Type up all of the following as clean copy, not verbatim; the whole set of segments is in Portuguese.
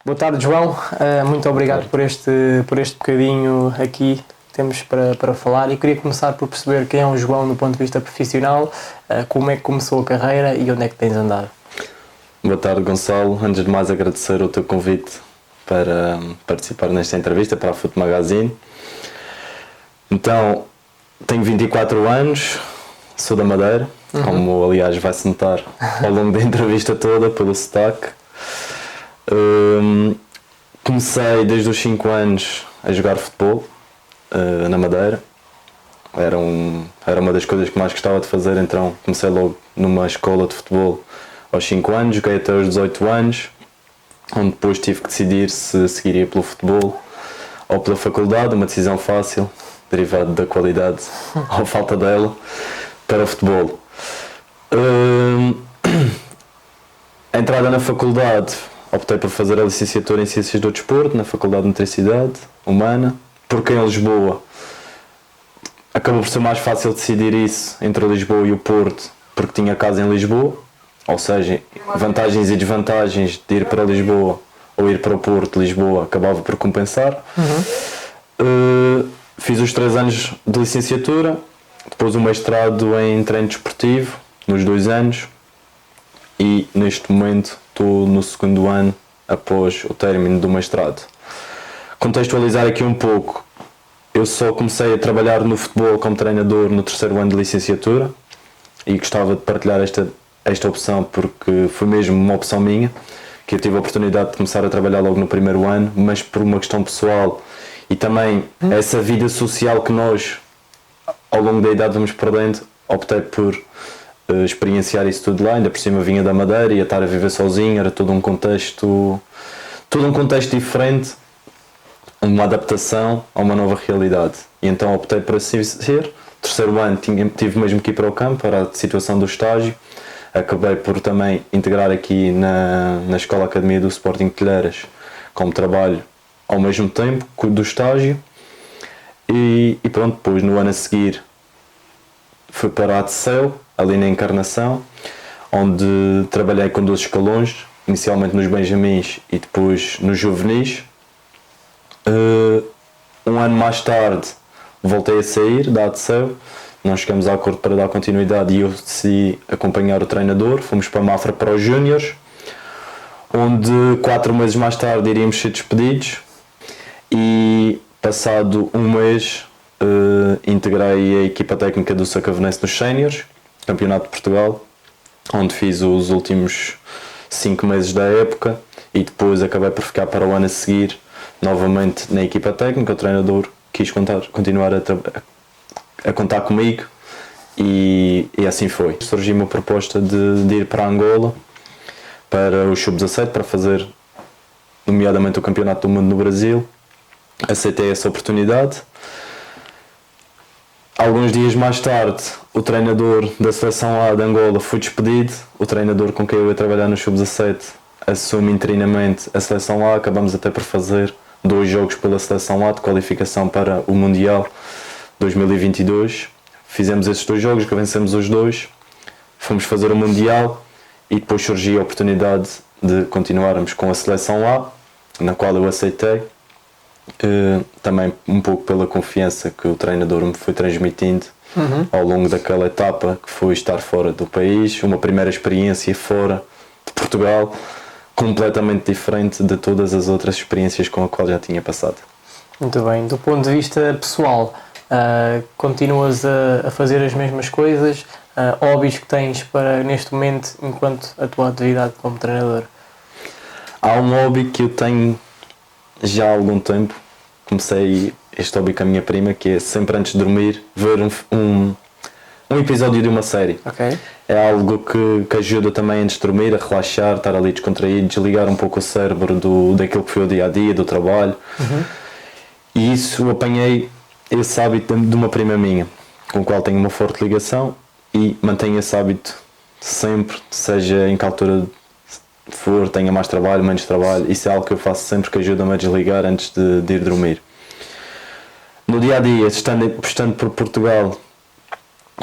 Boa tarde, João. Muito obrigado por este bocadinho aqui que temos para falar, e queria começar por perceber quem é o João do ponto de vista profissional, como é que começou a carreira e onde é que tens andado. Boa tarde, Gonçalo. Antes de mais, agradecer o teu convite para participar nesta entrevista para a Foot Magazine. Então, tenho 24 anos, sou da Madeira, como aliás vai-se notar ao longo da entrevista toda pelo sotaque. Comecei desde os 5 anos a jogar futebol na Madeira. Era uma das coisas que mais gostava de fazer, então comecei logo numa escola de futebol aos 5 anos, joguei até aos 18 anos, onde depois tive que decidir se seguiria pelo futebol ou pela faculdade, uma decisão fácil, derivada da qualidade ou falta dela, para o futebol. A entrada na faculdade, optei por fazer a licenciatura em Ciências do Desporto, na Faculdade de Nutricidade Humana, porque em Lisboa acabou por ser mais fácil decidir isso entre Lisboa e o Porto, porque tinha casa em Lisboa, ou seja, vantagens e desvantagens de ir para Lisboa ou ir para o Porto, Lisboa, acabava por compensar. Fiz os 3 anos de licenciatura, depois o mestrado em treino desportivo, nos 2 anos, e neste momento estou no 2º ano após o término do mestrado. Contextualizar aqui um pouco, eu só comecei a trabalhar no futebol como treinador no 3º ano de licenciatura e gostava de partilhar esta opção porque foi mesmo uma opção minha, que eu tive a oportunidade de começar a trabalhar logo no 1º ano, mas por uma questão pessoal e também essa vida social que nós ao longo da idade vamos perdendo, optei por experienciar isso tudo lá. Ainda por cima vinha da Madeira, ia estar a viver sozinho, era todo um contexto diferente, uma adaptação a uma nova realidade, e então optei por assim ser. 3º ano tive mesmo que ir para o campo, para a situação do estágio. Acabei por também integrar aqui na Escola Academia do Sporting de Telheiras como trabalho ao mesmo tempo do estágio, e pronto, depois no ano a seguir fui para a ADCEL, ali na Encarnação, onde trabalhei com 12 escalões, inicialmente nos Benjamins e depois nos Juvenis. Um ano mais tarde voltei a sair da ADCEL, não chegamos a acordo para dar continuidade e eu decidi acompanhar o treinador. Fomos para Mafra para os Júniores, onde 4 meses mais tarde iríamos ser despedidos, e passado um mês integrei a equipa técnica do Sacavonense nos Séniores, Campeonato de Portugal, onde fiz os últimos 5 meses da época, e depois acabei por ficar para o ano a seguir novamente na equipa técnica. O treinador quis continuar a contar comigo e assim foi. Surgiu uma proposta de ir para Angola, para o Sub-17, para fazer nomeadamente o Campeonato do Mundo no Brasil. Aceitei essa oportunidade. Alguns dias mais tarde, o treinador da seleção A de Angola foi despedido. O treinador com quem eu ia trabalhar no Sub-17 assume interinamente a seleção A. Acabamos até por fazer 2 jogos pela seleção A de qualificação para o Mundial 2022. Fizemos esses 2 jogos, que vencemos os 2. Fomos fazer o Mundial e depois surgiu a oportunidade de continuarmos com a seleção A, na qual eu aceitei. Também um pouco pela confiança que o treinador me foi transmitindo ao longo daquela etapa que foi estar fora do país, uma primeira experiência fora de Portugal, completamente diferente de todas as outras experiências com a qual já tinha passado. Muito bem. Do ponto de vista pessoal, continuas a fazer as mesmas coisas? Hobbies que tens para neste momento enquanto a tua atividade como treinador? Há um hobby que eu tenho já há algum tempo. Comecei este hobby com a minha prima, que é sempre antes de dormir ver um episódio de uma série. Okay. É algo que ajuda também antes de dormir a relaxar, estar ali descontraído, desligar um pouco o cérebro daquilo que foi o dia a dia, do trabalho. E isso apanhei esse hábito de uma prima minha, com a qual tenho uma forte ligação, e mantenho esse hábito sempre, seja em que altura for, tenha mais trabalho, menos trabalho. Isso é algo que eu faço sempre, que ajuda-me a desligar antes de ir dormir. No dia a dia, estando por Portugal,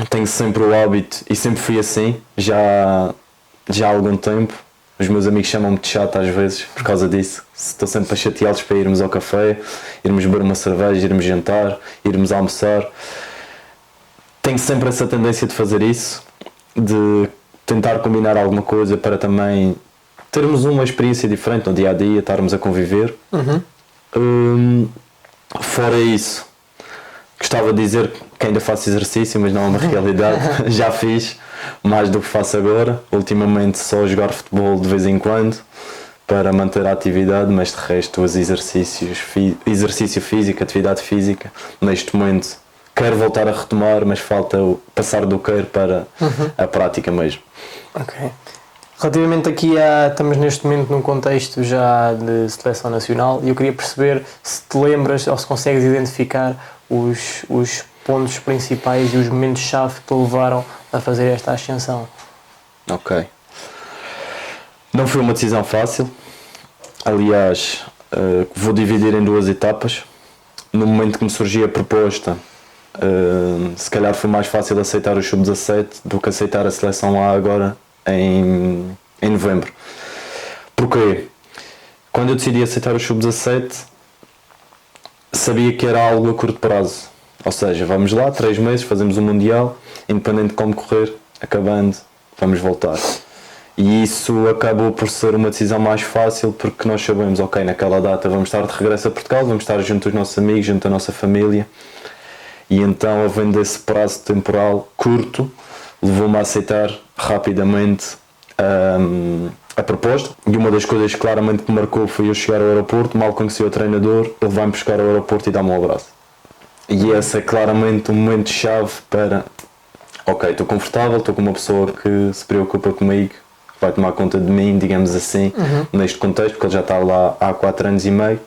tenho sempre o hábito, e sempre fui assim, já há algum tempo, Os meus amigos chamam-me de chato às vezes por causa disso. Estou sempre a chateá-los para irmos ao café, irmos beber uma cerveja, irmos jantar, irmos almoçar. Tenho sempre essa tendência de fazer isso, de tentar combinar alguma coisa para também termos uma experiência diferente no dia a dia, estarmos a conviver. Fora isso, gostava de dizer que ainda faço exercício, mas não é uma realidade. Já fiz mais do que faço agora. Ultimamente só jogar futebol de vez em quando para manter a atividade, mas de resto os exercícios, exercício físico, atividade física, neste momento quero voltar a retomar, mas falta passar do queiro para a prática mesmo. Ok. Relativamente aqui estamos neste momento num contexto já de seleção nacional e eu queria perceber se te lembras ou se consegues identificar os pontos principais e os momentos-chave que te levaram a fazer esta ascensão. Ok. Não foi uma decisão fácil. Aliás, vou dividir em 2 etapas. No momento que me surgiu a proposta, se calhar foi mais fácil aceitar o Sub-17 do que aceitar a seleção A agora em novembro. Porquê? Quando eu decidi aceitar o Sub-17, sabia que era algo a curto prazo. Ou seja, vamos lá, 3 meses, fazemos o Mundial, independente de como correr, acabando, vamos voltar. E isso acabou por ser uma decisão mais fácil porque nós sabemos, ok, naquela data vamos estar de regresso a Portugal, vamos estar junto aos nossos amigos, junto à nossa família. E então, havendo esse prazo temporal curto, levou-me a aceitar rapidamente a proposta. E uma das coisas que claramente me marcou foi eu chegar ao aeroporto, mal conheci o treinador, ele vai-me buscar ao aeroporto e dá-me um abraço. E esse é claramente um momento-chave para, ok, estou confortável, estou com uma pessoa que se preocupa comigo, que vai tomar conta de mim, digamos assim, neste contexto, porque ele já está lá há 4 anos e meio.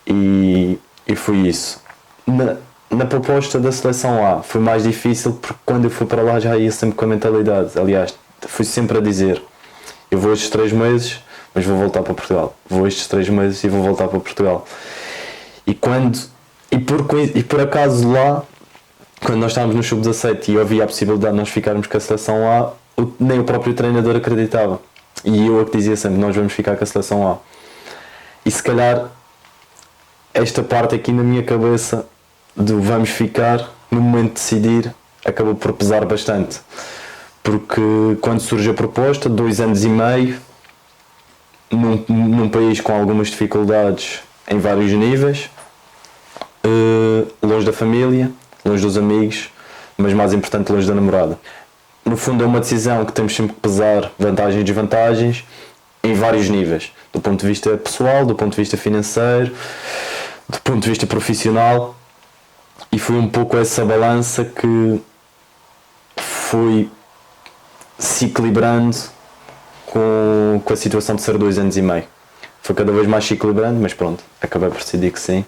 E foi isso. Na proposta da seleção A foi mais difícil porque quando eu fui para lá já ia sempre com a mentalidade. Aliás, fui sempre a dizer, eu vou estes 3 meses, mas vou voltar para Portugal. Vou estes 3 meses e vou voltar para Portugal. E por acaso lá, quando nós estávamos no Sub-17 e havia a possibilidade de nós ficarmos com a seleção A, nem o próprio treinador acreditava. E eu é que dizia sempre, nós vamos ficar com a seleção A. E se calhar esta parte aqui na minha cabeça do vamos ficar, no momento de decidir, acabou por pesar bastante. Porque quando surge a proposta, 2 anos e meio, num país com algumas dificuldades em vários níveis, longe da família, longe dos amigos, mas mais importante, longe da namorada. No fundo é uma decisão que temos sempre que pesar vantagens e desvantagens em vários níveis, do ponto de vista pessoal, do ponto de vista financeiro, do ponto de vista profissional, e foi um pouco essa balança que foi se equilibrando com a situação de ser 2 anos e meio. Foi cada vez mais se equilibrando, mas pronto, acabei por decidir que sim.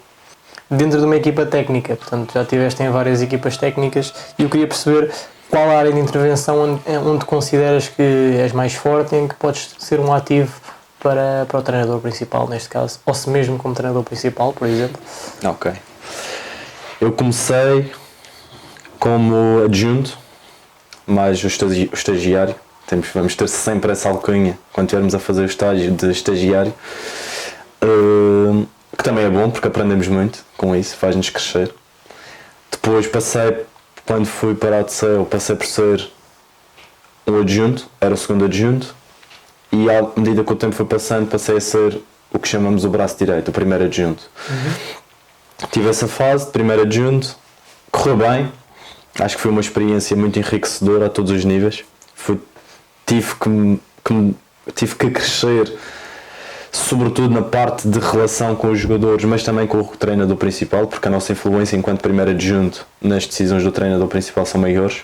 Dentro de uma equipa técnica, portanto já estiveste em várias equipas técnicas e eu queria perceber qual a área de intervenção onde consideras que és mais forte e em que podes ser um ativo para o treinador principal neste caso, ou se mesmo como treinador principal, por exemplo. Ok. Eu comecei como adjunto, mais o estagiário. Vamos ter sempre essa alcunha quando estivermos a fazer o estágio de estagiário, que também é bom porque aprendemos muito com isso, faz-nos crescer. Depois quando fui para a ADCEU, passei por ser um adjunto, era o segundo adjunto, e à medida que o tempo foi passando, passei a ser o que chamamos o braço direito, o primeiro adjunto. Tive essa fase de primeiro adjunto, correu bem, acho que foi uma experiência muito enriquecedora a todos os níveis. Tive que crescer, sobretudo na parte de relação com os jogadores, mas também com o treinador principal, porque a nossa influência enquanto primeiro adjunto nas decisões do treinador principal são maiores.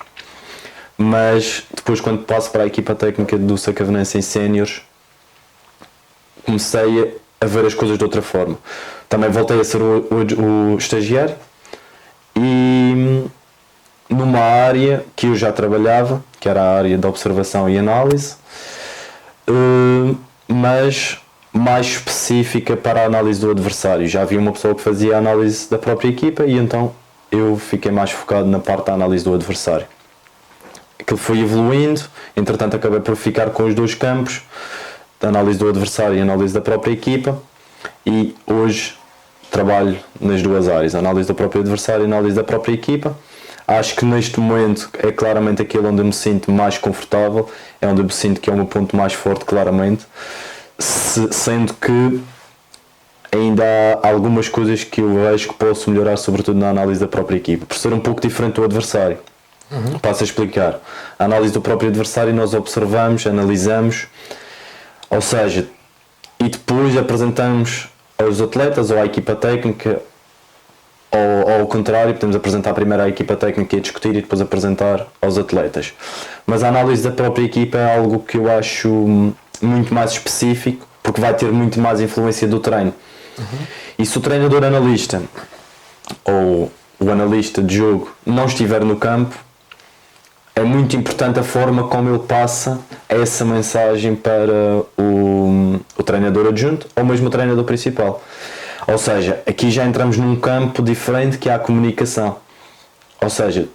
Mas depois, quando passo para a equipa técnica do Sacavenense em séniores, comecei a ver as coisas de outra forma. Também voltei a ser o estagiário e numa área que eu já trabalhava, que era a área da observação e análise, mas mais específica para a análise do adversário. Já havia uma pessoa que fazia a análise da própria equipa e então eu fiquei mais focado na parte da análise do adversário. Aquilo foi evoluindo, entretanto acabei por ficar com os 2 campos, da análise do adversário e análise da própria equipa, e hoje trabalho nas duas áreas, análise do próprio adversário e análise da própria equipa. Acho que neste momento é claramente aquilo onde eu me sinto mais confortável, é onde eu me sinto que é o meu ponto mais forte, claramente, sendo que ainda há algumas coisas que eu vejo que posso melhorar, sobretudo na análise da própria equipa, por ser um pouco diferente do adversário. Passo a explicar. A análise do próprio adversário nós observamos, analisamos, ou seja, e depois apresentamos aos atletas ou à equipa técnica, ou ao contrário, podemos apresentar primeiro à equipa técnica e discutir e depois apresentar aos atletas. Mas a análise da própria equipa é algo que eu acho muito mais específico, porque vai ter muito mais influência do treino. E se o treinador analista ou o analista de jogo não estiver no campo, é muito importante a forma como ele passa essa mensagem para o treinador adjunto ou mesmo o treinador principal. Ou seja, aqui já entramos num campo diferente que é a comunicação. Ou seja,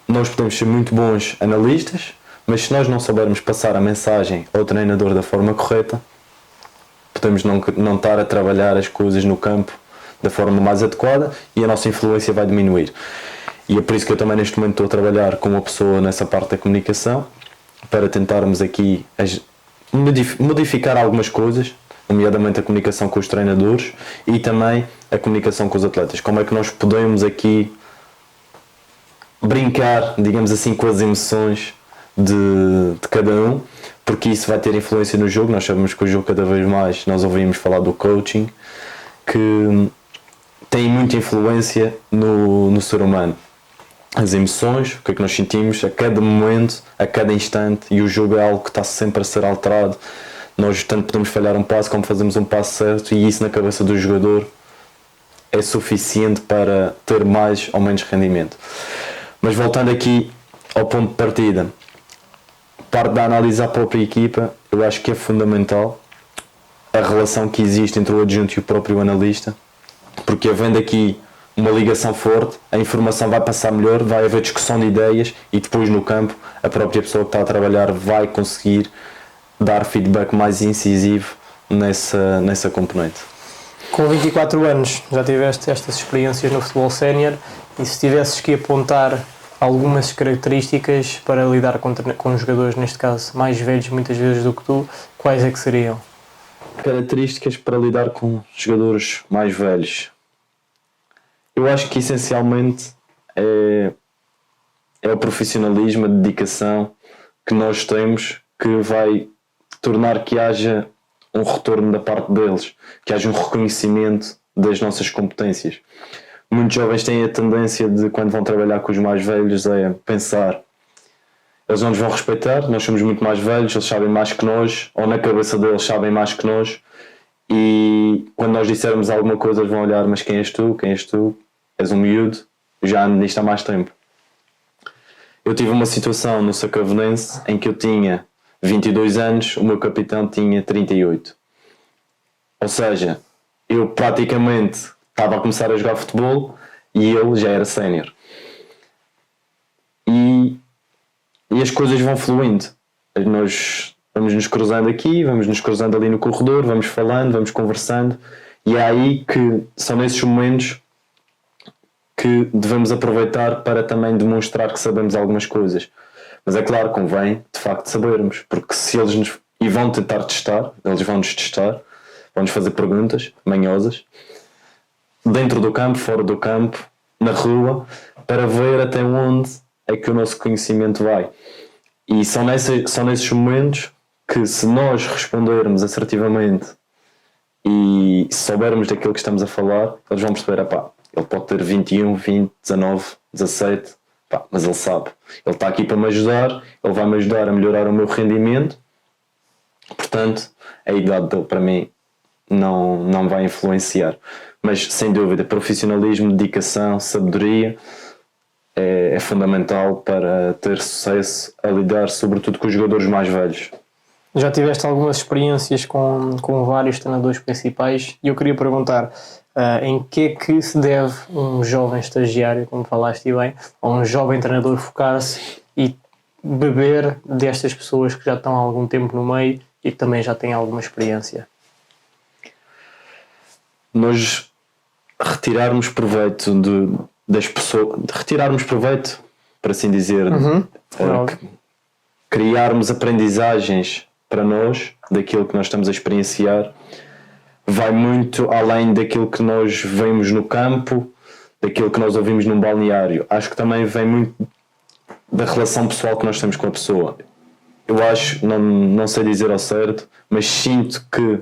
nós podemos ser muito bons analistas, mas se nós não soubermos passar a mensagem ao treinador da forma correta, podemos não estar a trabalhar as coisas no campo da forma mais adequada e a nossa influência vai diminuir. E é por isso que eu também neste momento estou a trabalhar com uma pessoa nessa parte da comunicação, para tentarmos aqui modificar algumas coisas, nomeadamente a comunicação com os treinadores e também a comunicação com os atletas. Como é que nós podemos aqui brincar, digamos assim, com as emoções de cada um, porque isso vai ter influência no jogo. Nós sabemos que o jogo, cada vez mais, nós ouvimos falar do coaching, que tem muita influência no ser humano. As emoções, o que é que nós sentimos a cada momento, a cada instante, e o jogo é algo que está sempre a ser alterado. Nós tanto podemos falhar um passo como fazemos um passo certo, e isso na cabeça do jogador é suficiente para ter mais ou menos rendimento. Mas voltando aqui ao ponto de partida, parte da análise à própria equipa, eu acho que é fundamental a relação que existe entre o adjunto e o próprio analista, porque havendo aqui uma ligação forte, a informação vai passar melhor, vai haver discussão de ideias e depois no campo a própria pessoa que está a trabalhar vai conseguir dar feedback mais incisivo nessa componente. Com 24 anos já tiveste estas experiências no futebol sénior, e se tivesses que apontar algumas características para lidar com jogadores, neste caso mais velhos muitas vezes do que tu, quais é que seriam? Características para lidar com jogadores mais velhos. Eu acho que essencialmente é o profissionalismo, a dedicação que nós temos, que vai tornar que haja um retorno da parte deles, que haja um reconhecimento das nossas competências. Muitos jovens têm a tendência de, quando vão trabalhar com os mais velhos, pensar: eles não nos vão respeitar, nós somos muito mais velhos, eles sabem mais que nós, ou na cabeça deles sabem mais que nós, e quando nós dissermos alguma coisa eles vão olhar: mas quem és tu? Quem és tu? És um miúdo, já ando nisto há mais tempo. Eu tive uma situação no Sacavenense em que eu tinha 22 anos, o meu capitão tinha 38. Ou seja, eu praticamente estava a começar a jogar futebol e ele já era sénior. E as coisas vão fluindo. Nós vamos nos cruzando aqui, vamos nos cruzando ali no corredor, vamos falando, vamos conversando, e é aí que são nesses momentos que devemos aproveitar para também demonstrar que sabemos algumas coisas. Mas é claro, convém de facto sabermos, porque se eles nos... e vão tentar testar, eles vão-nos testar, vão-nos fazer perguntas manhosas, dentro do campo, fora do campo, na rua, para ver até onde é que o nosso conhecimento vai. E são nesses momentos que, se nós respondermos assertivamente e soubermos daquilo que estamos a falar, eles vão perceber: ele pode ter 21, 20, 19, 17, mas ele sabe, ele está aqui para me ajudar, ele vai me ajudar a melhorar o meu rendimento, portanto a idade dele para mim não vai influenciar. Mas sem dúvida, profissionalismo, dedicação, sabedoria é fundamental para ter sucesso a lidar sobretudo com os jogadores mais velhos. Já tiveste algumas experiências com vários treinadores principais, e eu queria perguntar em que é que se deve um jovem estagiário, como falaste bem, ou um jovem treinador focar-se e beber destas pessoas que já estão há algum tempo no meio e que também já têm alguma experiência? Nós retirarmos proveito das pessoas, retirarmos proveito, por assim dizer, criarmos aprendizagens para nós daquilo que nós estamos a experienciar, vai muito além daquilo que nós vemos no campo, daquilo que nós ouvimos num balneário. Acho que também vem muito da relação pessoal que nós temos com a pessoa. Eu acho, não sei dizer ao certo, mas sinto que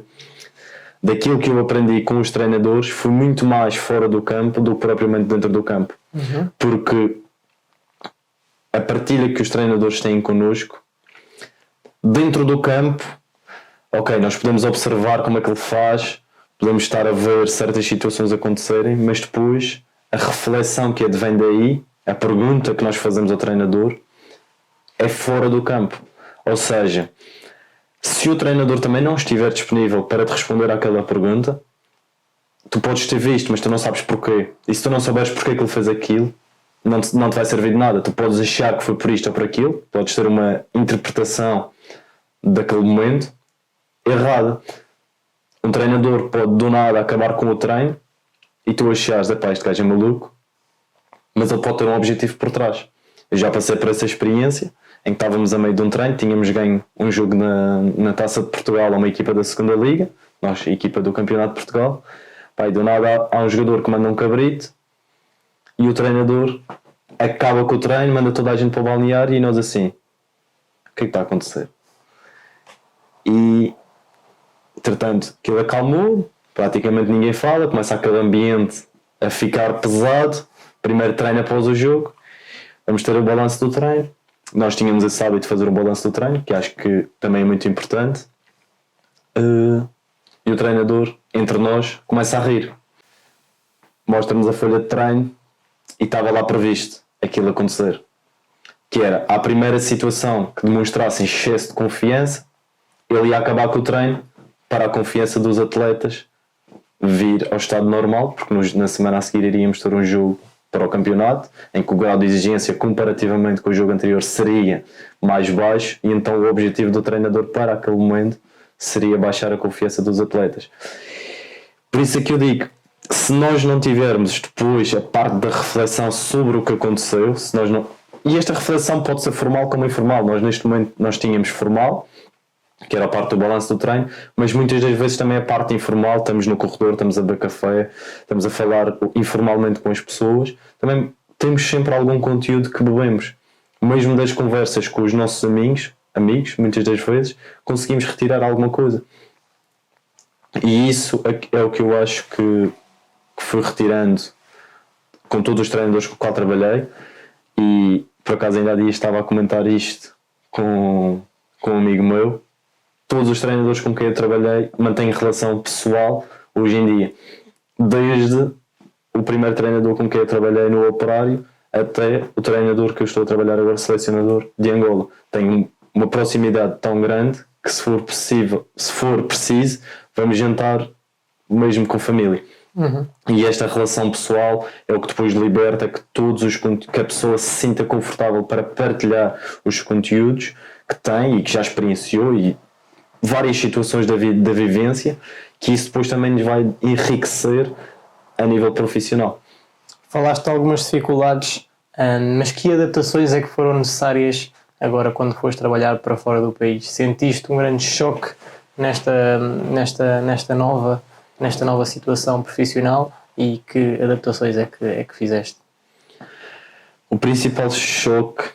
daquilo que eu aprendi com os treinadores foi muito mais fora do campo do que propriamente dentro do campo. Porque a partilha que os treinadores têm connosco, dentro do campo, ok, nós podemos observar como é que ele faz, podemos estar a ver certas situações acontecerem, mas depois a reflexão que advém daí, a pergunta que nós fazemos ao treinador, é fora do campo. Ou seja, se o treinador também não estiver disponível para te responder àquela pergunta, tu podes ter visto, mas tu não sabes porquê. E se tu não souberes porquê que ele fez aquilo, não te vai servir de nada. Tu podes achar que foi por isto ou por aquilo, podes ter uma interpretação daquele momento errada. Um treinador pode do nada acabar com o treino e tu achares, este gajo é maluco, mas ele pode ter um objetivo por trás. Eu já passei por essa experiência em que estávamos a meio de um treino, tínhamos ganho um jogo na Taça de Portugal a uma equipa da segunda Liga, nós, equipa do Campeonato de Portugal. Pai, do nada há um jogador que manda um cabrito e o treinador acaba com o treino, manda toda a gente para o balneário e nós assim, o que é que está a acontecer? E entretanto aquilo acalmou, praticamente ninguém fala, começa aquele ambiente a ficar pesado, primeiro treino após o jogo, vamos ter o balanço do treino. Nós tínhamos esse hábito de fazer um balanço do treino, que acho que também é muito importante. E o treinador, entre nós, começa a rir. Mostra-nos a folha de treino e estava lá previsto aquilo acontecer. Que era, a primeira situação que demonstrasse excesso de confiança, ele ia acabar com o treino para a confiança dos atletas vir ao estado normal, porque na semana a seguir iríamos ter um jogo para o campeonato, em que o grau de exigência comparativamente com o jogo anterior seria mais baixo, e então o objetivo do treinador para aquele momento seria baixar a confiança dos atletas. Por isso é que eu digo, se nós não tivermos depois a parte da reflexão sobre o que aconteceu, se nós não... E esta reflexão pode ser formal como informal. Nós neste momento nós tínhamos formal, que era a parte do balanço do treino, mas muitas das vezes também a parte informal, estamos no corredor, estamos a beber café, estamos a falar informalmente com as pessoas, também temos sempre algum conteúdo que bebemos. Mesmo das conversas com os nossos amigos, muitas das vezes, conseguimos retirar alguma coisa. E isso é o que eu acho que fui retirando com todos os treinadores com os quais trabalhei, e por acaso ainda há dias estava a comentar isto com um amigo meu. Todos os treinadores com quem eu trabalhei mantêm relação pessoal hoje em dia. Desde o primeiro treinador com quem eu trabalhei no Operário até o treinador que eu estou a trabalhar agora, selecionador de Angola. Tenho uma proximidade tão grande que se for preciso, vamos jantar mesmo com família. E esta relação pessoal é o que depois liberta que a pessoa se sinta confortável para partilhar os conteúdos que tem e que já experienciou, e várias situações da vivência, que isso depois também nos vai enriquecer a nível profissional. Falaste de algumas dificuldades, mas que adaptações é que foram necessárias agora quando foste trabalhar para fora do país? Sentiste um grande choque nesta nova situação profissional, e que adaptações é que fizeste? O principal choque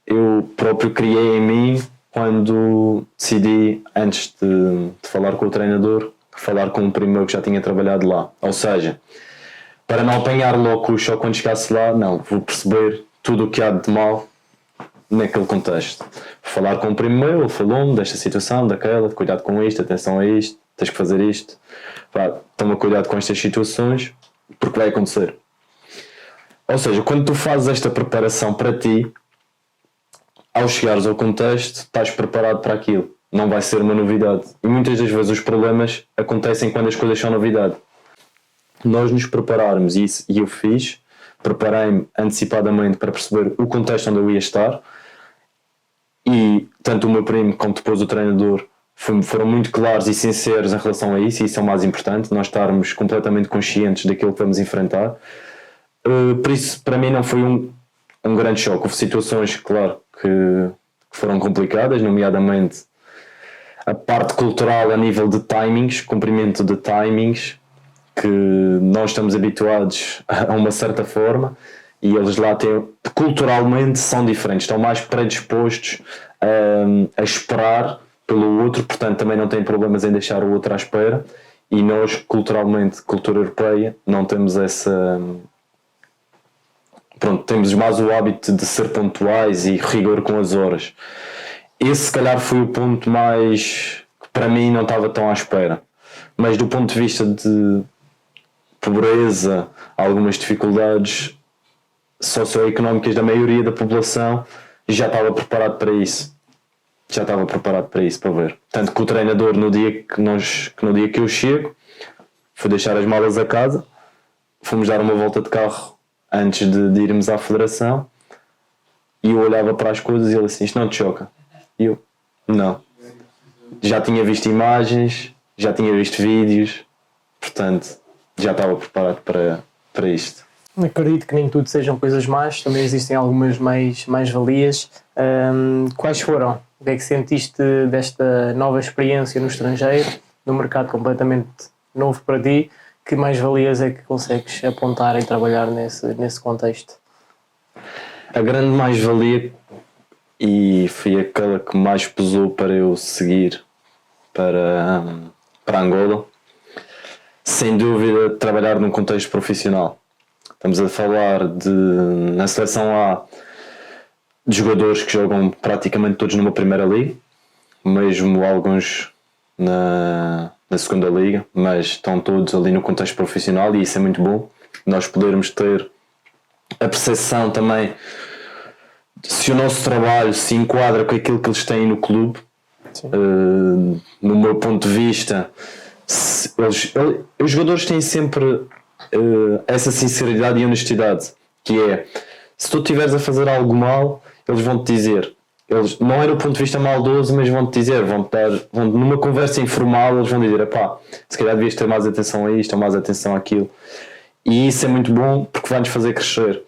eu próprio criei em mim quando decidi, antes de falar com o treinador, falar com um primo meu que já tinha trabalhado lá. Ou seja, para não apanhar logo o choque quando chegasse lá, não, vou perceber tudo o que há de mal naquele contexto. Falar com um primo meu, ele falou-me desta situação, daquela, cuidado com isto, atenção a isto, tens que fazer isto, toma cuidado com estas situações, porque vai acontecer. Ou seja, quando tu fazes esta preparação para ti, ao chegares ao contexto, estás preparado para aquilo. Não vai ser uma novidade. E muitas das vezes os problemas acontecem quando as coisas são novidade. Nós nos prepararmos, e eu fiz, preparei-me antecipadamente para perceber o contexto onde eu ia estar, e tanto o meu primo como depois o treinador foram muito claros e sinceros em relação a isso, e isso é o mais importante, nós estarmos completamente conscientes daquilo que vamos enfrentar. Por isso, para mim, não foi um grande choque. Houve situações, claro, que foram complicadas, nomeadamente a parte cultural a nível de timings, cumprimento de timings, que nós estamos habituados a uma certa forma, e eles lá culturalmente são diferentes, estão mais predispostos a esperar pelo outro, portanto também não têm problemas em deixar o outro à espera, e nós culturalmente, cultura europeia, não temos essa... Pronto, temos mais o hábito de ser pontuais e rigor com as horas. Esse se calhar foi o ponto mais que para mim não estava tão à espera, mas do ponto de vista de pobreza, algumas dificuldades socioeconómicas da maioria da população, já estava preparado para isso. Para ver. Tanto que o treinador, no dia que eu chego, fui deixar as malas a casa, fomos dar uma volta de carro antes de irmos à federação, e eu olhava para as coisas e ele assim: isto não te choca? E eu: não. Já tinha visto imagens, já tinha visto vídeos, portanto já estava preparado para isto. Acredito que nem tudo sejam coisas más, também existem algumas mais-valias. Quais foram? O que é que sentiste desta nova experiência no estrangeiro, num mercado completamente novo para ti? Que mais-valias é que consegues apontar e trabalhar nesse contexto? A grande mais-valia, e foi aquela que mais pesou para eu seguir para Angola, sem dúvida, trabalhar num contexto profissional. Estamos a falar na seleção A, de jogadores que jogam praticamente todos numa primeira liga, mesmo alguns na segunda liga, mas estão todos ali no contexto profissional, e isso é muito bom. Nós podermos ter a percepção também se o nosso trabalho se enquadra com aquilo que eles têm no clube. No meu ponto de vista, os jogadores têm sempre essa sinceridade e honestidade, que é: se tu estiveres a fazer algo mal, eles vão-te dizer. Eles, não é do ponto de vista maldoso, mas vão-te dizer, numa conversa informal, eles vão dizer: epá, se calhar devias ter mais atenção a isto ou mais atenção àquilo. E isso é muito bom, porque vai-nos fazer crescer.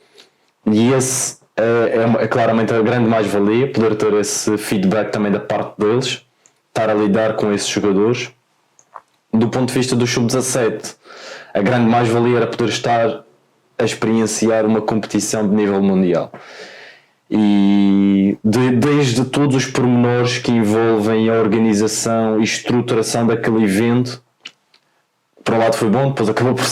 E esse é claramente a grande mais-valia, poder ter esse feedback também da parte deles, estar a lidar com esses jogadores. Do ponto de vista do sub-17, a grande mais-valia era poder estar a experienciar uma competição de nível mundial. E desde todos os pormenores que envolvem a organização e estruturação daquele evento, por um lado foi bom, depois acabou por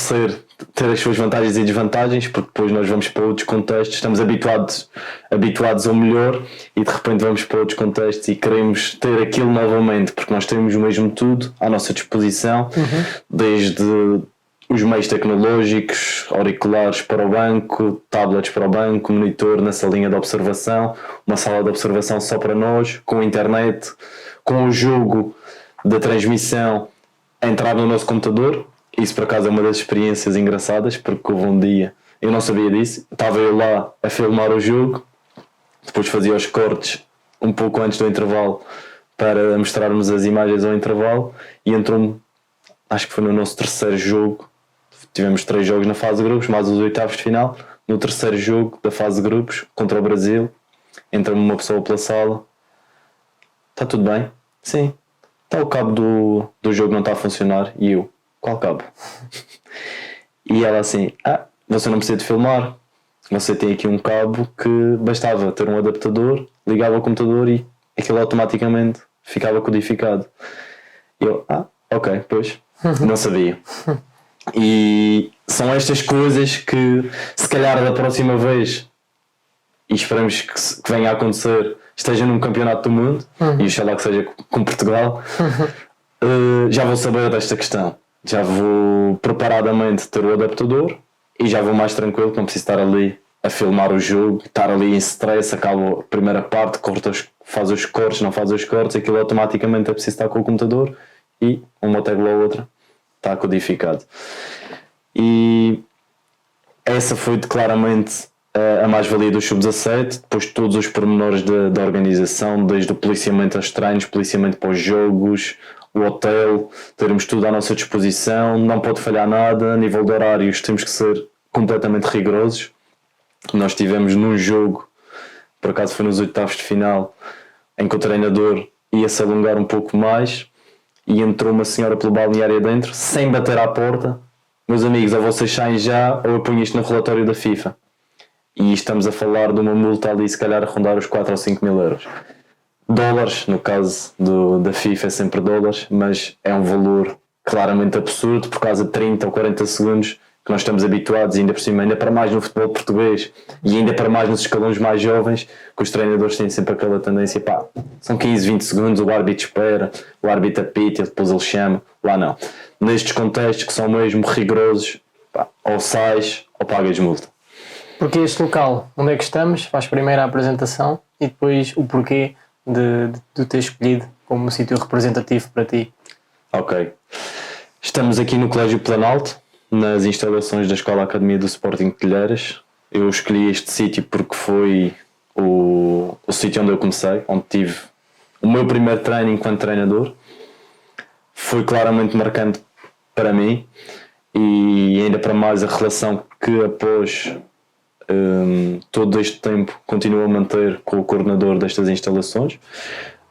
ter as suas vantagens e desvantagens, porque depois nós vamos para outros contextos, estamos habituados ao melhor, e de repente vamos para outros contextos e queremos ter aquilo novamente, porque nós temos o mesmo tudo à nossa disposição, desde os meios tecnológicos, auriculares para o banco, tablets para o banco, monitor na salinha de observação, uma sala de observação só para nós, com a internet, com o jogo da transmissão a entrar no nosso computador. Isso por acaso é uma das experiências engraçadas, porque houve um dia, eu não sabia disso, estava eu lá a filmar o jogo, depois fazia os cortes um pouco antes do intervalo para mostrarmos as imagens ao intervalo, e entrou-me, acho que foi no nosso terceiro jogo, tivemos 3 jogos na fase de grupos, mais os oitavos de final. No terceiro jogo da fase de grupos, contra o Brasil, entra-me uma pessoa pela sala: está tudo bem? Sim. Está o cabo do jogo não está a funcionar. E eu: qual cabo? E ela assim: você não precisa de filmar, você tem aqui um cabo que bastava ter um adaptador, ligava ao computador e aquilo automaticamente ficava codificado. E eu: ok, pois, não sabia. E são estas coisas que, se calhar da próxima vez, e esperamos que venha a acontecer, esteja num campeonato do mundo, e oxalá que seja com Portugal, já vou saber desta questão, já vou preparadamente ter o adaptador e já vou mais tranquilo, que não preciso estar ali a filmar o jogo, estar ali em stress, acaba a primeira parte, faz os cortes, não faz os cortes, aquilo automaticamente é preciso estar com o computador e uma tecla ou outra está codificado. E essa foi claramente a mais-valia do Sub-17, depois todos os pormenores da organização, desde o policiamento aos treinos, policiamento para os jogos, o hotel, termos tudo à nossa disposição, não pode falhar nada, a nível de horários temos que ser completamente rigorosos. Nós tivemos num jogo, por acaso foi nos oitavos de final, em que o treinador ia-se alongar um pouco mais e entrou uma senhora pelo balneário dentro, sem bater à porta. Meus amigos, ou vocês saem já ou eu ponho isto no relatório da FIFA. E estamos a falar de uma multa ali, se calhar a rondar os 4 ou 5 mil euros. Dólares, no caso da FIFA é sempre dólares, mas é um valor claramente absurdo por causa de 30 ou 40 segundos que nós estamos habituados, e ainda por cima, ainda para mais no futebol português e ainda para mais nos escalões mais jovens, que os treinadores têm sempre aquela tendência, são 15, 20 segundos, o árbitro espera, o árbitro apita, depois ele chama, lá não. Nestes contextos que são mesmo rigorosos, ou sais ou pagas multa. Porque este local, onde é que estamos, faz primeiro a apresentação e depois o porquê de ter escolhido como um sítio representativo para ti. Ok. Estamos aqui no Colégio Planalto, nas instalações da Escola Academia do Sporting de Telheiras. Eu escolhi este sítio porque foi o sítio onde eu comecei, onde tive o meu primeiro treino enquanto treinador. Foi claramente marcante para mim e ainda para mais a relação que após todo este tempo continuo a manter com o coordenador destas instalações,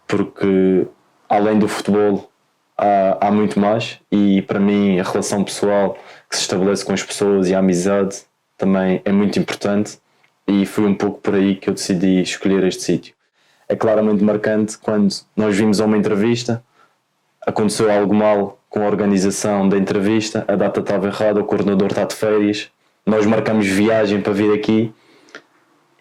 porque além do futebol há muito mais, e para mim a relação pessoal que se estabelece com as pessoas e a amizade também é muito importante, e foi um pouco por aí que eu decidi escolher este sítio. É claramente marcante quando nós vimos a uma entrevista, aconteceu algo mal com a organização da entrevista, a data estava errada, o coordenador está de férias, nós marcamos viagem para vir aqui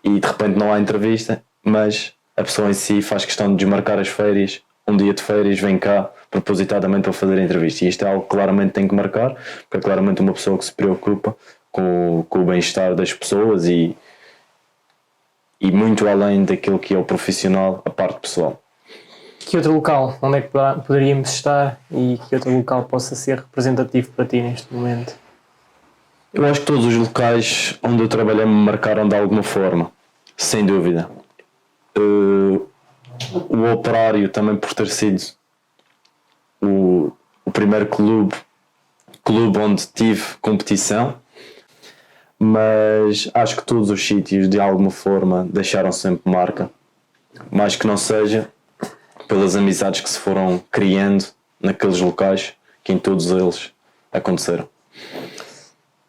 e de repente não há entrevista, mas a pessoa em si faz questão de desmarcar as férias, um dia de férias vem cá propositadamente para fazer a entrevista, e isto é algo que claramente tem que marcar, porque é claramente uma pessoa que se preocupa com o bem-estar das pessoas e muito além daquilo que é o profissional, a parte pessoal. Que outro local, onde é que poderíamos estar, e que outro local possa ser representativo para ti neste momento? Eu acho que todos os locais onde eu trabalhei me marcaram de alguma forma, sem dúvida. O Operário também por ter sido o primeiro clube onde tive competição, mas acho que todos os sítios de alguma forma deixaram sempre marca, mais que não seja pelas amizades que se foram criando naqueles locais, que em todos eles aconteceram.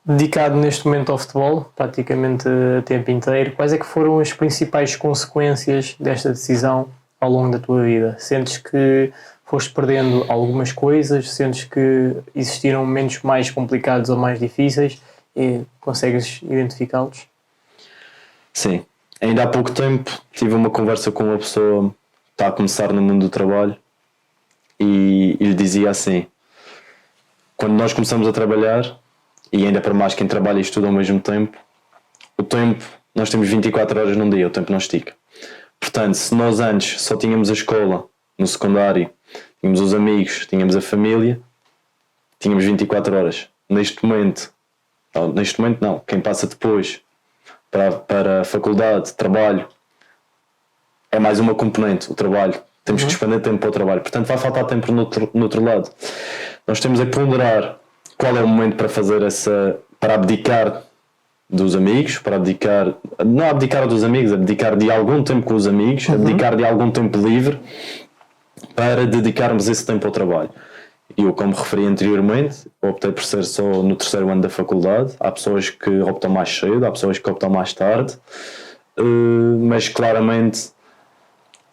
Dedicado neste momento ao futebol, praticamente a tempo inteiro, quais é que foram as principais consequências desta decisão ao longo da tua vida? Sentes que foste perdendo algumas coisas? Sentes que existiram momentos mais complicados ou mais difíceis? E consegues identificá-los? Sim. Ainda há pouco tempo tive uma conversa com uma pessoa que está a começar no mundo do trabalho e lhe dizia assim: quando nós começamos a trabalhar, e ainda para mais quem trabalha e estuda ao mesmo tempo, o tempo, nós temos 24 horas num dia, o tempo não estica. Portanto, se nós antes só tínhamos a escola, no secundário, tínhamos os amigos, tínhamos a família, tínhamos 24 horas. Neste momento não, quem passa depois para a faculdade, trabalho, é mais uma componente, o trabalho. Temos que despender tempo para o trabalho, portanto vai faltar tempo no outro lado. Nós temos a ponderar qual é o momento para fazer para abdicar dos amigos, não abdicar dos amigos, abdicar de algum tempo com os amigos, abdicar de algum tempo livre para dedicarmos esse tempo ao trabalho. E eu, como referi anteriormente, optei por ser só no terceiro ano da faculdade. Há pessoas que optam mais cedo, há pessoas que optam mais tarde, mas claramente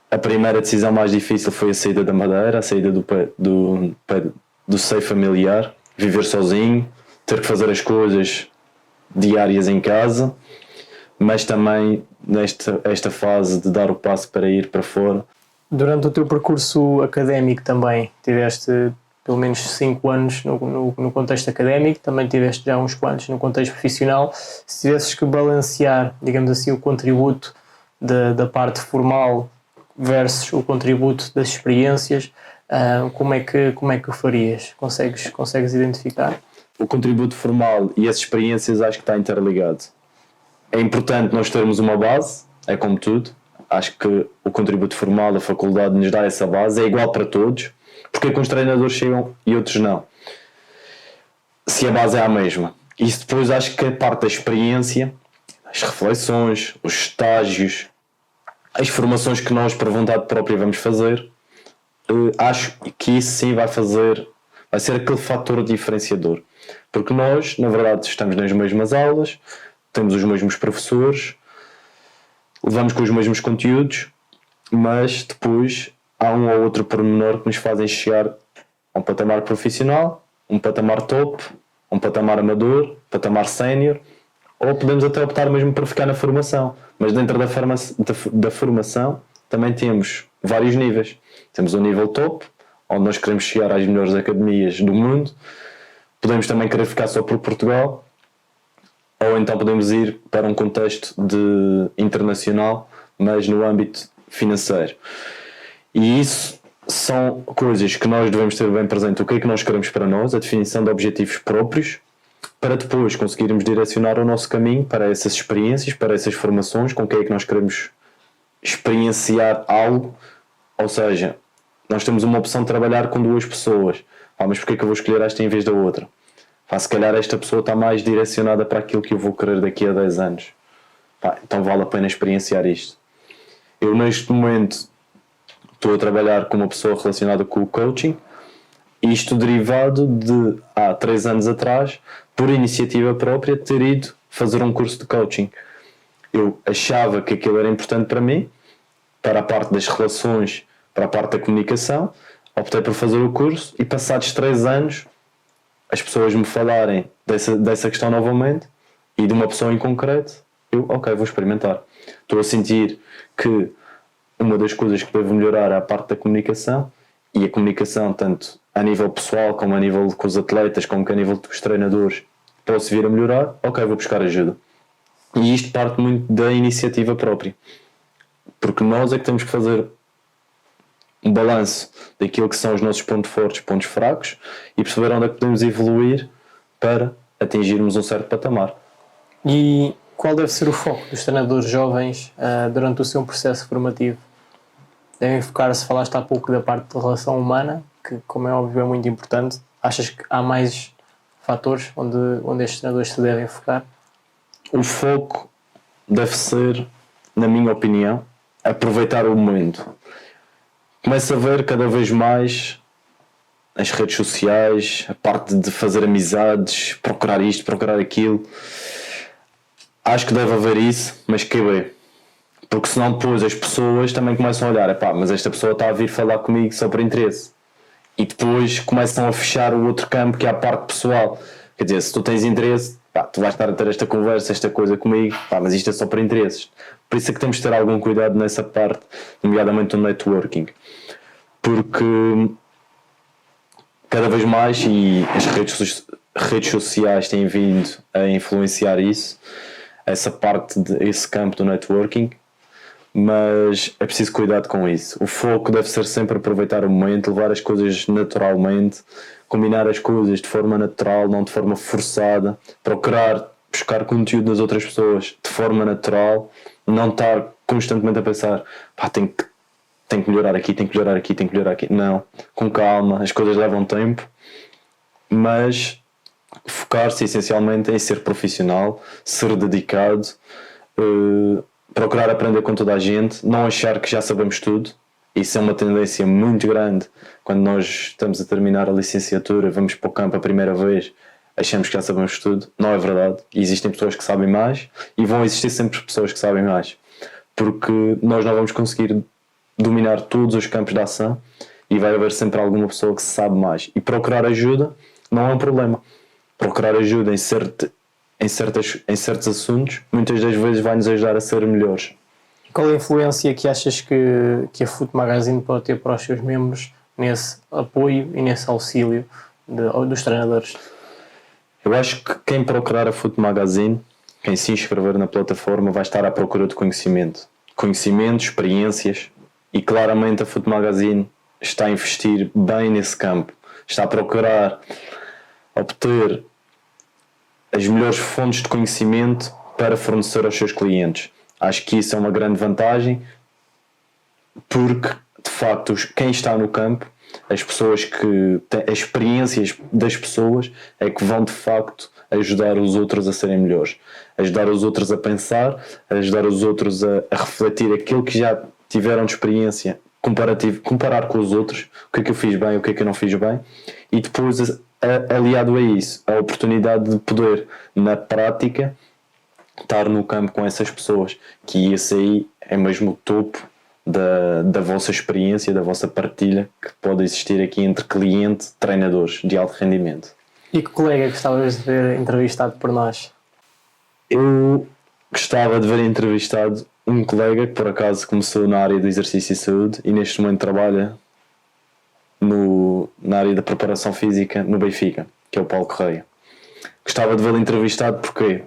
a primeira decisão mais difícil foi a saída da Madeira, a saída do seio familiar, viver sozinho, ter que fazer as coisas diárias em casa, mas também esta fase de dar o passo para ir para fora. Durante o teu percurso académico também tiveste pelo menos 5 anos no contexto académico, também tiveste já uns quantos no contexto profissional. Se tivesses que balancear, digamos assim, o contributo da parte formal versus o contributo das experiências, como é que o farias? Consegues identificar? O contributo formal e as experiências acho que está interligado. é importante nós termos uma base, é como tudo. Acho que o contributo formal da faculdade nos dá essa base, é igual para todos. Porque é que uns treinadores chegam e outros não? Se a base é a mesma. Isso depois acho que é parte da experiência, as reflexões, os estágios, as formações que nós por vontade própria vamos fazer. Acho que isso sim vai ser aquele fator diferenciador. Porque nós, na verdade, estamos nas mesmas aulas, temos os mesmos professores, levamos com os mesmos conteúdos, mas depois há um ou outro pormenor que nos fazem chegar a um patamar profissional, um patamar top, um patamar amador, patamar sénior, ou podemos até optar mesmo por ficar na formação. Mas dentro da formação também temos vários níveis. Temos o nível top, onde nós queremos chegar às melhores academias do mundo. Podemos também querer ficar só por Portugal, ou então podemos ir para um contexto internacional, mas no âmbito financeiro. E isso são coisas que nós devemos ter bem presente. O que é que nós queremos para nós, a definição de objetivos próprios, para depois conseguirmos direcionar o nosso caminho para essas experiências, para essas formações, com quem é que nós queremos experienciar algo. Ou seja, nós temos uma opção de trabalhar com duas pessoas. Mas porquê é que eu vou escolher esta em vez da outra? Se calhar esta pessoa está mais direcionada para aquilo que eu vou querer daqui a 10 anos. Então vale a pena experienciar isto. Eu neste momento estou a trabalhar com uma pessoa relacionada com o coaching, isto derivado de há 3 anos atrás, por iniciativa própria, ter ido fazer um curso de coaching. Eu achava que aquilo era importante para mim, para a parte das relações, para a parte da comunicação, optei por fazer o curso e passados 3 anos as pessoas me falarem dessa questão novamente e de uma pessoa em concreto, eu, ok, vou experimentar. Estou a sentir que uma das coisas que devo melhorar é a parte da comunicação, e a comunicação tanto a nível pessoal como a nível com os atletas, como que a nível dos treinadores, posso vir a melhorar, ok, vou buscar ajuda. E isto parte muito da iniciativa própria, porque nós é que temos que fazer um balanço daquilo que são os nossos pontos fortes, pontos fracos, e perceber onde é que podemos evoluir para atingirmos um certo patamar. E qual deve ser o foco dos treinadores jovens durante o seu processo formativo? Devem focar-se, falaste há pouco da parte da relação humana, que como é óbvio é muito importante. Achas que há mais fatores onde estes treinadores se devem focar? O foco deve ser, na minha opinião, aproveitar o momento. Começo a ver cada vez mais as redes sociais, a parte de fazer amizades, procurar isto, procurar aquilo. Acho que deve haver isso, mas que bem. Porque senão depois as pessoas também começam a olhar, mas esta pessoa está a vir falar comigo só por interesse. E depois começam a fechar o outro campo, que é a parte pessoal. Quer dizer, se tu tens interesse, tu vais estar a ter esta conversa, esta coisa comigo, mas isto é só por interesses. Por isso é que temos de ter algum cuidado nessa parte, nomeadamente no networking. Porque cada vez mais, e as redes sociais têm vindo a influenciar isso, essa parte, esse campo do networking, mas é preciso cuidado com isso. O foco deve ser sempre aproveitar o momento, levar as coisas naturalmente, combinar as coisas de forma natural, não de forma forçada, procurar buscar conteúdo das outras pessoas de forma natural, não estar constantemente a pensar, tenho que melhorar aqui, tenho que melhorar aqui, tenho que melhorar aqui. Não, com calma, as coisas levam tempo, mas focar-se essencialmente em ser profissional, ser dedicado, procurar aprender com toda a gente, não achar que já sabemos tudo. Isso é uma tendência muito grande. Quando nós estamos a terminar a licenciatura, vamos para o campo a primeira vez, achamos que já sabemos tudo. Não é verdade. Existem pessoas que sabem mais e vão existir sempre pessoas que sabem mais, porque nós não vamos conseguir dominar todos os campos de ação e vai haver sempre alguma pessoa que sabe mais. E procurar ajuda não é um problema. Procurar ajuda em certos assuntos muitas das vezes vai nos ajudar a ser melhores. Qual a influência que achas que a Foot Magazine pode ter para os seus membros nesse apoio e nesse auxílio dos treinadores? Eu acho que quem procurar a Foot Magazine, quem se inscrever na plataforma, vai estar à procura de conhecimento, experiências, e claramente a Foot Magazine está a investir bem nesse campo, está a procurar obter as melhores fontes de conhecimento para fornecer aos seus clientes. Acho que isso é uma grande vantagem, porque de facto quem está no campo, as pessoas que têm as experiências das pessoas é que vão de facto ajudar os outros a serem melhores, ajudar os outros a pensar, ajudar os outros a refletir aquilo que já tiveram de experiência, comparar com os outros, o que é que eu fiz bem, o que é que eu não fiz bem, e depois aliado a isso, a oportunidade de poder na prática estar no campo com essas pessoas, que esse aí é mesmo o topo da vossa experiência, da vossa partilha que pode existir aqui entre cliente e treinadores de alto rendimento. E que colega gostavas de ver entrevistado por nós? Eu gostava de ver entrevistado um colega que por acaso começou na área do exercício e saúde e neste momento trabalha na área da preparação física no Benfica, que é o Paulo Correia. Gostava de vê-lo entrevistado porque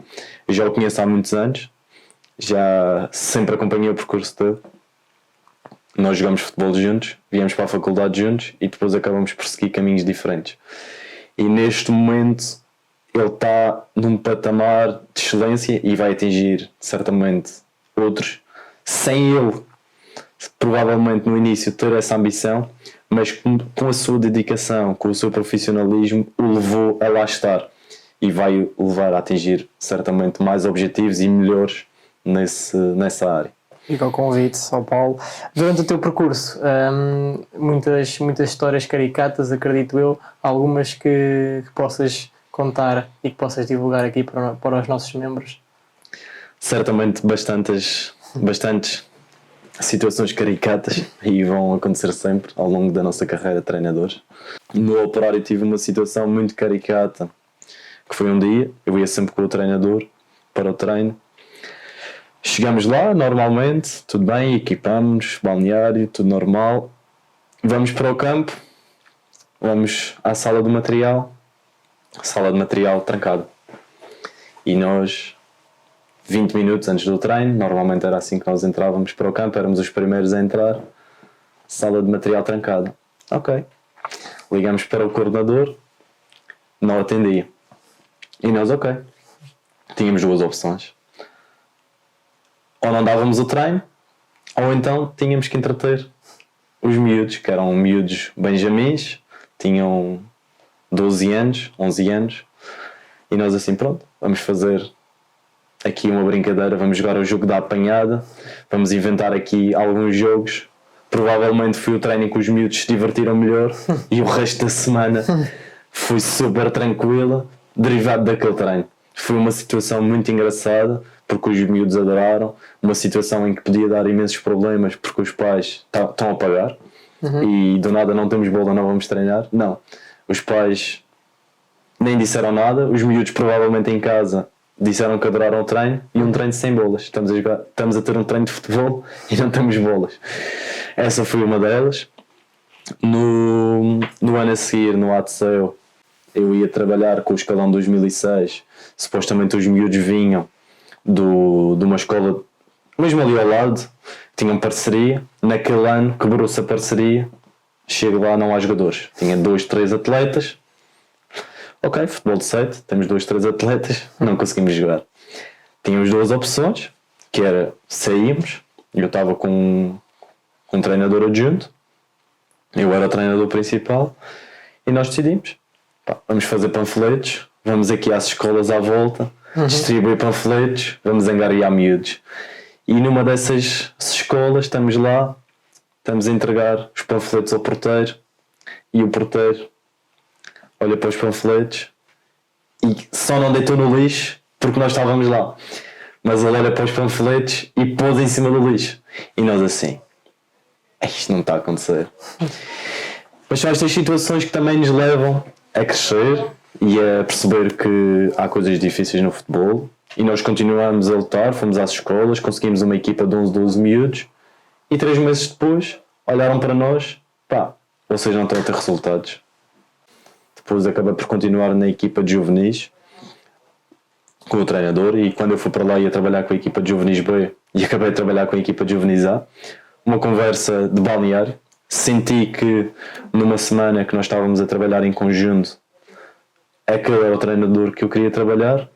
eu já o conheço há muitos anos, já sempre acompanhei o percurso dele. Nós jogamos futebol juntos, viemos para a faculdade juntos e depois acabamos por seguir caminhos diferentes. E neste momento ele está num patamar de excelência e vai atingir certamente outros, sem ele provavelmente no início ter essa ambição, mas com a sua dedicação, com o seu profissionalismo, o levou a lá estar e vai levar a atingir certamente mais objetivos e melhores nessa área. Fica o convite ao Paulo. Durante o teu percurso, muitas histórias caricatas, acredito eu, algumas que possas contar e que possas divulgar aqui para os nossos membros. Certamente bastantes situações caricatas e vão acontecer sempre ao longo da nossa carreira de treinadores. No operário tive uma situação muito caricata, que foi um dia, eu ia sempre com o treinador para o treino. Chegamos lá, normalmente, tudo bem, equipamos, balneário, tudo normal. Vamos para o campo, vamos à sala de material trancada. E nós, 20 minutos antes do treino, normalmente era assim que nós entrávamos para o campo, éramos os primeiros a entrar, sala de material trancada. Ok. Ligamos para o coordenador, não atendia. E nós, ok. Tínhamos duas opções. Ou não dávamos o treino, ou então tínhamos que entreter os miúdos, que eram miúdos benjamins, tinham 12 anos, 11 anos, e nós assim, pronto, vamos fazer aqui uma brincadeira, vamos jogar o jogo da apanhada, vamos inventar aqui alguns jogos. Provavelmente foi o treino em que os miúdos se divertiram melhor e o resto da semana foi super tranquila, derivado daquele treino. Foi uma situação muito engraçada, porque os miúdos adoraram, uma situação em que podia dar imensos problemas porque os pais estão a pagar e do nada não temos bola, não vamos treinar. Não, os pais nem disseram nada, os miúdos provavelmente em casa disseram que adoraram o treino e um treino sem bolas. Estamos a ter um treino de futebol e não temos bolas. Essa foi uma delas. No ano a seguir, no ATSEO, eu ia trabalhar com o escalão 2006. Supostamente os miúdos vinham de uma escola mesmo ali ao lado, tinham parceria. Naquele ano quebrou-se a parceria, chego lá, não há jogadores, tinha 2, 3 atletas. Ok, futebol de 7, temos 2, 3 atletas, não conseguimos jogar. Tínhamos duas opções, que era saímos, eu estava com um treinador adjunto, eu era o treinador principal, e nós decidimos, vamos fazer panfletos, vamos aqui às escolas à volta, distribuir panfletos, vamos angariar miúdos. E numa dessas escolas estamos lá, estamos a entregar os panfletos ao porteiro e o porteiro olha para os panfletos e só não deitou no lixo porque nós estávamos lá. Mas ele olha para os panfletos e pôs em cima do lixo. E nós assim, isto não está a acontecer. Mas são estas situações que também nos levam a crescer e a perceber que há coisas difíceis no futebol e nós continuamos a lutar, fomos às escolas, conseguimos uma equipa de 11, 12 miúdos e 3 meses depois olharam para nós, vocês não estão a ter resultados. Depois acabei por continuar na equipa de juvenis com o treinador e quando eu fui para lá ia trabalhar com a equipa de juvenis B e acabei de trabalhar com a equipa de juvenis A. Uma conversa de balneário, senti que numa semana que nós estávamos a trabalhar em conjunto aquele era o treinador que eu queria trabalhar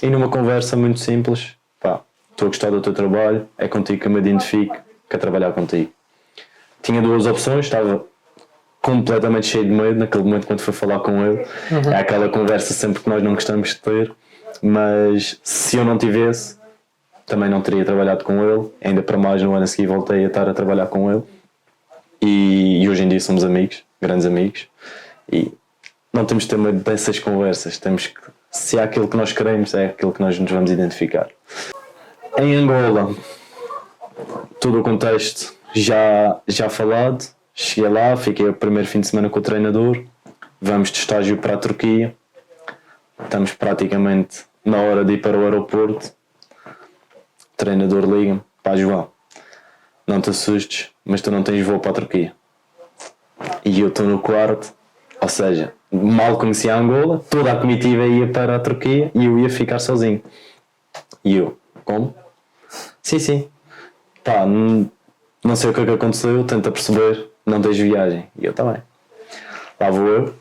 e numa conversa muito simples pá, estou a gostar do teu trabalho, é contigo que eu me identifico, quero trabalhar contigo. Tinha duas opções, estava completamente cheio de medo naquele momento quando fui falar com ele. É aquela conversa sempre que nós não gostamos de ter, mas se eu não tivesse, também não teria trabalhado com ele. Ainda para mais, no ano a seguir voltei a estar a trabalhar com ele, e hoje em dia somos amigos, grandes amigos, e não temos de ter medo dessas conversas. Temos que, se é aquilo que nós queremos, é aquilo que nós nos vamos identificar. Em Angola, todo o contexto já falado. Cheguei lá, fiquei o primeiro fim de semana com o treinador, vamos de estágio para a Turquia, estamos praticamente na hora de ir para o aeroporto. O treinador liga-me: pá, João, não te assustes, mas tu não tens voo para a Turquia. E eu estou no quarto, ou seja, mal conhecia a Angola, toda a comitiva ia para a Turquia e eu ia ficar sozinho. E eu: como? Sim. Pá, não sei o que é que aconteceu, tenta perceber, não tens viagem. E eu: tá bem. Lá vou eu,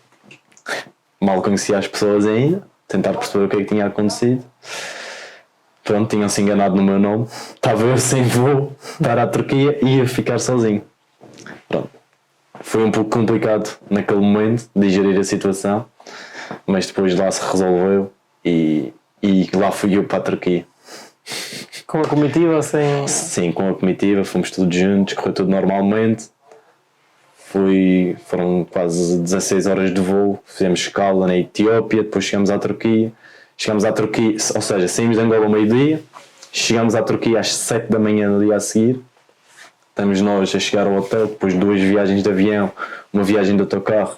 mal conhecia as pessoas ainda, tentar perceber o que é que tinha acontecido. Pronto, tinham-se enganado no meu nome, estava eu sem voo para a Turquia e ia ficar sozinho. Pronto. Foi um pouco complicado naquele momento digerir a situação, mas depois lá se resolveu e lá fui eu para a Turquia. Com a comitiva ou sem? Sim, com a comitiva, fomos todos juntos, correu tudo normalmente. Foram quase 16 horas de voo, fizemos escala na Etiópia, depois chegamos à Turquia. Ou seja, saímos de Angola ao meio-dia, chegamos à Turquia às 7 da manhã no dia a seguir. Estamos nós a chegar ao hotel, depois 2 viagens de avião, uma viagem de autocarro,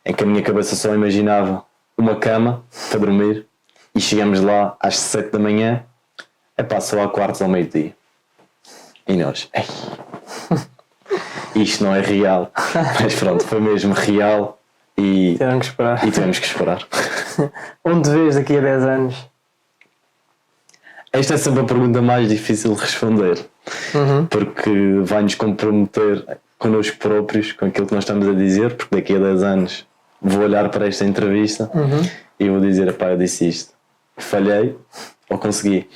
em que a minha cabeça só imaginava uma cama para dormir, e chegamos lá às 7 da manhã, só há quartos ao meio-dia. E nós: ei, isto não é real. Mas pronto, foi mesmo real e tivemos que esperar. Onde vês daqui a 10 anos? Esta é sempre a pergunta mais difícil de responder, porque vai-nos comprometer connosco próprios, com aquilo que nós estamos a dizer, porque daqui a 10 anos vou olhar para esta entrevista e vou dizer: eu disse isto, falhei ou consegui.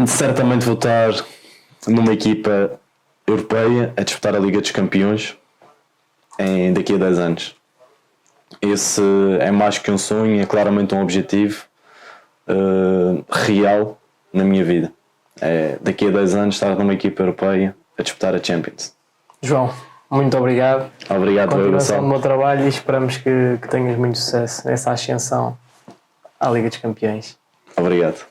Certamente vou estar numa equipa europeia a disputar a Liga dos Campeões daqui a 10 anos. Esse é mais que um sonho, é claramente um objetivo real na minha vida. Daqui a 10 anos estar numa equipa europeia a disputar a Champions. João, muito obrigado. Obrigado pela continuação do meu trabalho e esperamos que tenhas muito sucesso nessa ascensão à Liga dos Campeões. Obrigado.